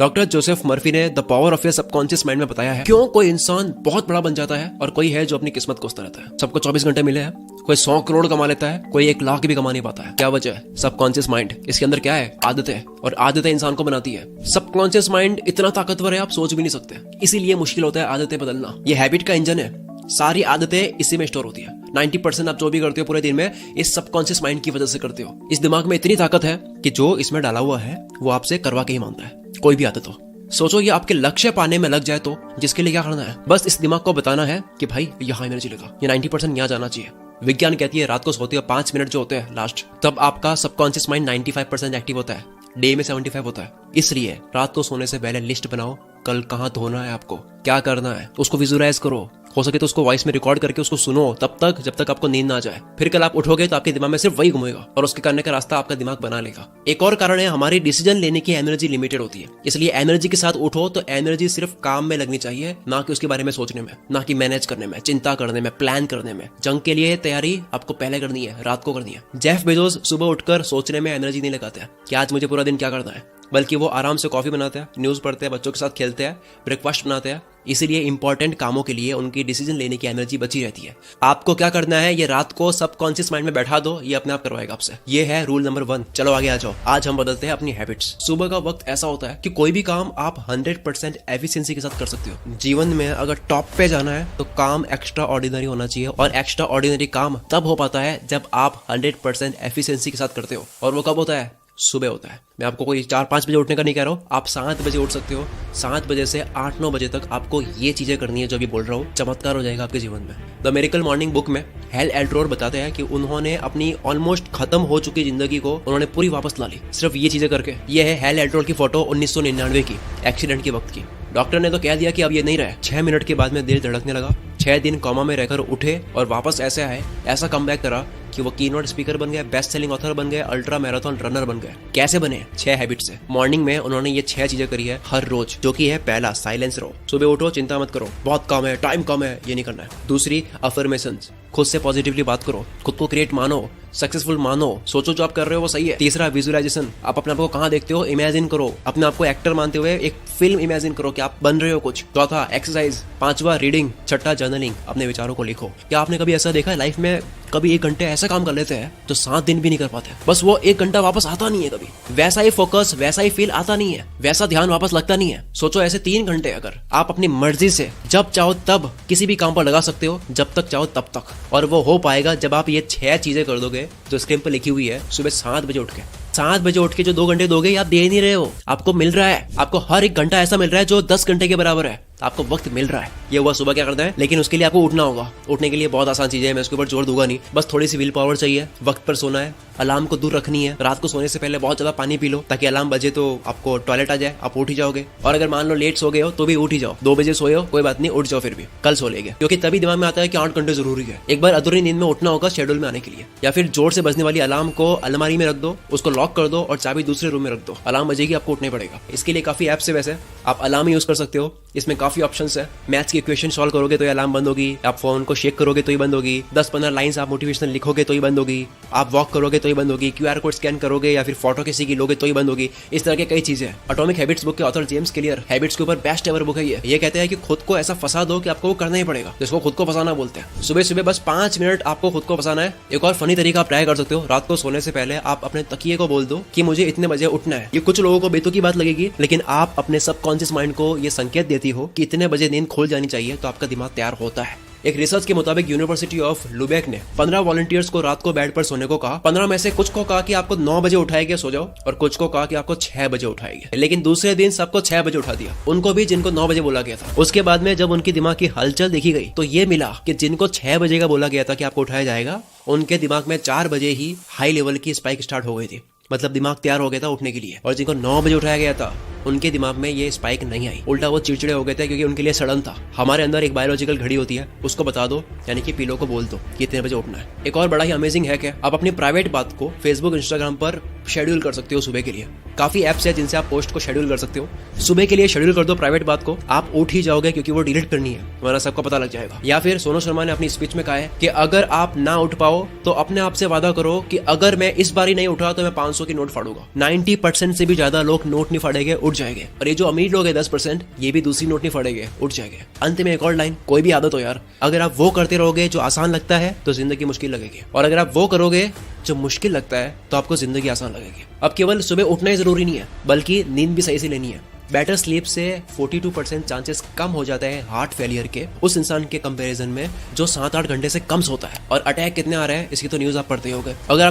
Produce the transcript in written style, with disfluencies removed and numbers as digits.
Doctor Joseph Murphy ने the power of your subconscious mind में बताया है क्यों कोई इंसान बहुत बड़ा बन जाता है और कोई है जो अपनी किस्मत कोसता रहता है। सबको 24 घंटे मिले हैं, कोई 100 करोड़ कमा लेता है, कोई 1 लाख भी कमा नहीं पाता है। क्या वजह है? Subconscious mind. इसके अंदर क्या है? आदतें, और आदतें इंसान को बनाती है। सबकॉन्शियस माइंड इतना ताकतवर है आप सोच भी नहीं सकते, इसीलिए मुश्किल होता है आदतें बदलना। ये हैबिट का इंजन है, सारी आदतें इसी में स्टोर होती है। 90% आप जो भी करते हो पूरे दिन में इस सबकॉन्शियस माइंड की वजह से करते हो। इस दिमाग में इतनी ताकत है कि जो इसमें डाला हुआ है वो आपसे करवा के ही मानता है, कोई भी आदत हो। सोचो ये आपके लक्ष्य पाने में लग जाए तो जिसके लिए क्या करना है? बस इस दिमाग को बताना है कि भाई यहाँ एनर्जी लगा, ये 90% यहाँ जाना चाहिए। विज्ञान कहती है रात को सोते हो 5 मिनट जो होते हैं लास्ट, तब आपका सबकॉन्शियस माइंड 95% एक्टिव होता है, डे में 75 होता है। इसलिए रात को सोने से पहले लिस्ट बनाओ, कल कहाँ धोना है, आपको क्या करना है, उसको विजुअलाइज करो। हो सके तो उसको वॉइस में रिकॉर्ड करके उसको सुनो तब तक जब तक आपको नींद ना आ जाए। फिर कल आप उठोगे तो आपके दिमाग में सिर्फ वही घूमेगा और उसके करने का रास्ता आपका दिमाग बना लेगा। एक और कारण है हमारी डिसीजन लेने की एनर्जी लिमिटेड होती है, इसलिए एनर्जी के साथ उठो तो एनर्जी सिर्फ काम में लगनी चाहिए, ना कि उसके बारे में सोचने में, ना कि मैनेज करने में, चिंता करने में, प्लान करने में। जंग के लिए तैयारी आपको पहले करनी है, रात को करनी है। जेफ बेजोस सुबह उठकर सोचने में एनर्जी नहीं लगाते हैं कि आज मुझे पूरा दिन क्या करना है, बल्कि वो आराम से कॉफी बनाते हैं, न्यूज़ पढ़ते हैं, बच्चों के साथ खेलते हैं, ब्रेकफास्ट बनाते हैं। इसीलिए इंपॉर्टेंट कामों के लिए उनकी डिसीजन लेने की एनर्जी बची रहती है। आपको क्या करना है ये रात को सबकॉन्शियस माइंड में बैठा दो, ये अपने आप करवाएगा आपसे। ये है रूल नंबर 1। चलो आगे आ जाओ, आज हम बदलते हैं अपनी हैबिट्स। सुबह का वक्त ऐसा होता है कि कोई भी काम आप 100% एफिशिएंसी के साथ कर सकते हो। जीवन में अगर टॉप पे जाना है तो काम एक्स्ट्रा ऑर्डिनरी होना चाहिए, और एक्स्ट्रा ऑर्डिनरी काम तब हो पाता है जब आप 100% एफिशिएंसी के साथ करते हो। और वो कब होता है? सुबह होता है। मैं आपको कोई 4-5 बजे उठने का नहीं कह रहा हूँ, आप 7 बजे उठ सकते हो। 7 बजे से 8-9 बजे तक आपको ये चीजें करनी है जो भी बोल रहा हूँ, चमत्कार हो जाएगा आपके जीवन में। द मिरेकल मॉर्निंग बुक में हेल एल्ट्रोर बताते हैं कि उन्होंने अपनी ऑलमोस्ट खत्म हो चुकी जिंदगी को उन्होंने पूरी वापस ला ली, सिर्फ ये चीजें करके। ये है हेल एल्ट्रोर की फोटो 1999 की, एक्सीडेंट के वक्त की। डॉक्टर ने तो कह दिया कि अब ये नहीं रहे। 6 मिनट के बाद में दिल धड़कने लगा, 6 दिन कोमा में रहकर उठे और वापस ऐसे आए, ऐसा कमबैक करा कि वो कीनोट स्पीकर बन गए, बेस्ट सेलिंग ऑथर बन गए, अल्ट्रा मैराथन रनर बन गए। कैसे बने? 6 हैबिट से। मॉर्निंग में उन्होंने ये 6 चीजें करी है हर रोज, जो कि है पहला, साइलेंस रहो। सुबह उठो, चिंता मत करो, बहुत कम है, टाइम कम है, ये नहीं करना है। दूसरी, अफर्मेशंस, खुद से पॉजिटिवली बात करो, खुद को क्रिएट मानो, सक्सेसफुल मानो, सोचो जो आप कर रहे हो वो सही है। तीसरा, विजुअलाइजेशन, आप अपने आप को कहाँ देखते हो इमेजिन करो, अपने आप को एक्टर मानते हुए एक फिल्म इमेजिन करो कि आप बन रहे हो कुछ। चौथा, एक्सरसाइज। 5वां, रीडिंग। छठा, जर्नलिंग, अपने विचारों को लिखो। क्या आपने कभी ऐसा देखा है लाइफ में, कभी 1 घंटे ऐसा काम कर लेते हैं तो 7 दिन भी नहीं कर पाते, बस वो 1 घंटा वापस आता नहीं है कभी। वैसा ही फोकस, वैसा ही फील आता नहीं है, वैसा ध्यान वापस लगता नहीं है। सोचो ऐसे 3 घंटे अगर आप अपनी मर्जी से जब चाहो तब किसी भी काम पर लगा सकते हो, जब तक चाहो तब तक, और वो हो पाएगा जब आप ये 6 चीजें कर दोगे जो स्क्रीन पर लिखी हुई है। सुबह 7 बजे उठ के, 7 बजे उठ के जो 2 घंटे दोगे आप दे नहीं रहे हो, आपको मिल रहा है। आपको हर 1 घंटा ऐसा मिल रहा है जो 10 घंटे के बराबर है, आपको वक्त मिल रहा है। ये हुआ सुबह क्या करना है, लेकिन उसके लिए आपको उठना होगा। उठने के लिए बहुत आसान चीजें हैं, मैं उसके ऊपर जोर दूंगा नहीं, बस थोड़ी सी विल पावर चाहिए। वक्त पर सोना है, अलार्म को दूर रखनी है, रात को सोने से पहले बहुत ज्यादा पानी पी लो ताकि अलार्म बजे तो आपको टॉयलेट आ जाए, आप उठ ही जाओगे। और अगर मान लो लेट सो गए हो तो भी उठ ही जाओ। 2 बजे सोए हो कोई बात नहीं, उठ जाओ, फिर भी कल सो लेंगे, क्योंकि तभी दिमाग में आता है कि 8 घंटे जरूरी है। एक बार अधूरी नींद में उठना होगा शेड्यूल में आने के लिए। या फिर जोर से बजने वाली अलार्म को अलमारी में रख दो, उसको लॉक कर दो और चाबी दूसरे रूम में रख दो। अलार्म बजेगी, आपको उठना पड़ेगा। इसके लिए काफी एप्स है, वैसे आप अलार्म यूज कर सकते हो, इसमें काफी ऑप्शंस है। मैथ्स की इक्वेशन सॉल्व करोगे तो ये अलार्म बंद होगी, आप फोन को शेक करोगे तो ही बंद होगी, 10-15 लाइंस आप मोटिवेशनल लिखोगे तो ही बंद होगी, आप वॉक करोगे तो ही बंद होगी, QR कोड स्कैन करोगे या फिर फोटो किसी की लोगे तो ही बंद होगी। इस तरह के कई चीजें। एटॉमिक हैबिट्स बुक के ऑथर जेम्स क्लियर हैबिट्स के ऊपर बेस्ट एवर बुक है ये कहते हैं कि खुद को ऐसा फंसा दो कि आपको वो करना ही पड़ेगा, जिसको खुद को फंसाना बोलते हैं। सुबह सुबह बस 5 मिनट आपको खुद को फंसाना है। एक और फनी तरीका आप ट्राई कर सकते हो, रात को सोने से पहले आप अपने तकिए को बोल दो कि मुझे इतने बजे उठना है। ये कुछ लोगों को बेतुकी बात लगेगी, लेकिन आप अपने सबकॉन्शियस माइंड को ये संकेत देती हो कि इतने बजे नींद खुल जानी चाहिए, तो आपका दिमाग तैयार होता है। एक रिसर्च के मुताबिक यूनिवर्सिटी ऑफ लुबेक ने 15 वॉलंटियर्स को रात को बेड पर सोने को कहा। 15 में से कुछ को कहा कि आपको 9 बजे उठाएंगे सो जाओ, और कुछ को कहा कि आपको 6 बजे उठाएंगे। लेकिन दूसरे दिन सबको 6 बजे उठा दिया, उनको भी जिनको 9 बजे बोला गया था। उसके बाद में जब उनकी दिमाग की हलचल देखी गई तो ये मिला कि जिनको 6 बजे का बोला गया था कि आपको उठाया जाएगा, उनके दिमाग में 4 बजे ही हाई लेवल की स्पाइक स्टार्ट हो गई थी, मतलब दिमाग तैयार हो गया था उठने के लिए। और जिनको 9 बजे उठाया गया था उनके दिमाग में ये स्पाइक नहीं आई, उल्टा वो चिड़चिड़े हो गए थे, क्योंकि उनके लिए सडन था। हमारे अंदर एक बायोलॉजिकल घड़ी होती है, उसको बता दो, यानी कि पिलो को बोल दो कि इतने बजे उठना है। एक और बड़ा ही अमेजिंग है कि आप अपनी प्राइवेट बात को फेसबुक, इंस्टाग्राम पर शेड्यूल कर सकते हो सुबह के लिए। काफी एप्स है जिनसे आप पोस्ट को शेड्यूल कर सकते हो। सुबह के लिए शेड्यूल कर दो प्राइवेट बात को, आप उठ ही जाओगे क्योंकि वो डिलीट करनी है, वरना सबको पता लग जाएगा। या फिर सोनू शर्मा ने अपनी स्पीच में कहा है कि अगर आप ना उठ पाओ तो अपने आप से वादा करो कि अगर मैं इस बार ही नहीं उठा तो मैं 500 की नोट फाड़ूंगा। 90% से भी ज्यादा लोग नोट नहीं फाड़ेंगे, उठ जाएंगे। और ये जो अमीर लोग हैं 10%, ये भी दूसरी नोट नहीं फटेंगे, उठ जाएंगे। अंत में एक और लाइन, कोई भी आदत हो यार, अगर आप वो करते रहोगे जो आसान लगता है तो जिंदगी मुश्किल लगेगी, और अगर आप वो करोगे जो मुश्किल लगता है तो आपको जिंदगी आसान लगेगी। अब केवल सुबह उठना ही जरूरी नहीं है, बल्कि नींद भी सही से लेनी है। बेटर स्लीप से 42% चांसेस कम हो जाते हैं हार्ट फेलियर के उस इंसान के कंपैरिजन में जो 7-8 घंटे से कम सोता है। और अटैक कितने आ रहे हैं इसकी तो न्यूज आप पढ़ते ही होंगे। अगर